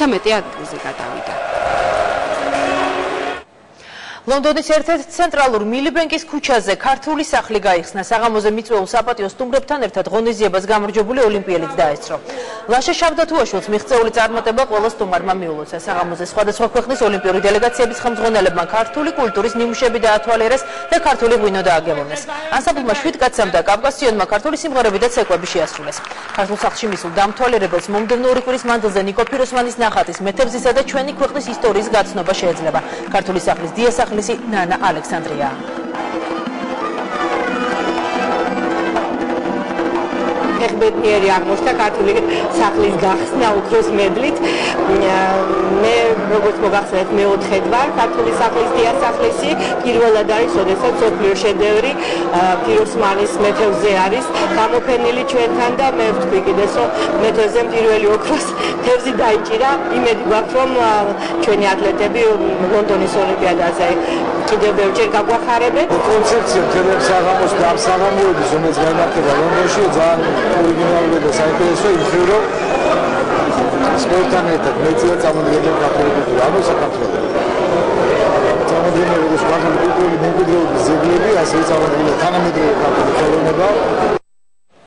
13 ადგილზე გადავიდა. ლონდონის ერთ-ერთ ცენტრალურ მილიბენკის ქუჩაზე ქართული სახლი გაიხსნა. საღამოზე მიწვეულ საპატიო სტუმრებთან ერთად ღონისძიებას გამარჯვებული ოლიმპიელიც დაესწრო. ლაშა შაბდათუაშვილს მიღწეული წარმატება ყველა სტუმარმა მიულოცა. საღამოზე სხვადასხვა ქვეყნის ოლიმპიური დელეგაციების ხელმძღვანელებმა ქართული კულტურის ნიმუშები დაათვალიერეს და ქართული ღვინო დააგებინეს. ანსამბლმა 7 კაცამ და კავკასიონმა ქართული სიმღერები და ცეკვები შეასრულეს. ქართულ სახლში მისულ დამთვალიერებელს მომდევნო კვირის მანძილზე ნიკო ფიროსმანის ნახატის მეთევზისა და ჩვენი ქვეყნის ისტორიის გაცნობა შეეძლება. ქართული სახლის დიასახლისი ნანა ალექსანდრია. ეხბედნიერი აღმოჩნდა ქართული სახლის გახსნა ოქროს მედლით. მე როგორც მოგახსენეთ მე-4 ვარ ქართული სახლის დიასახლისი. პირველად არის, როდესაც მსოფლიო შედევრი ფიროსმანის მეთევზე არის გამოფენილი ჩვენთან და მე ვთქვი კიდეს, რომ მეთევზემ პირველი ოქროს თევზი დაიჭირა. იმედი გვაქვს, რომ ჩვენი ატლეტები ლონდონის ოლიმპიადაზე კიდევ ბევრჯერ გაგვახარებენ. კონცეფცია თემებს საღამოს და ამ საღამოების რომელიც გამართება ლონდონში ძალიან ორიგინალური და საინტერესო იმხრივ, რომ სპორტთან ერთად მეცია წარმოდგენილი ქართული კულტურა, ანუ საქართველოს. წარმოდგენილი როგორც ქართული კულტურის მემკვიდრეობის ძეგლები, ასევე წარმოდგენილი თანამედროვე ქართული ხელოვნება.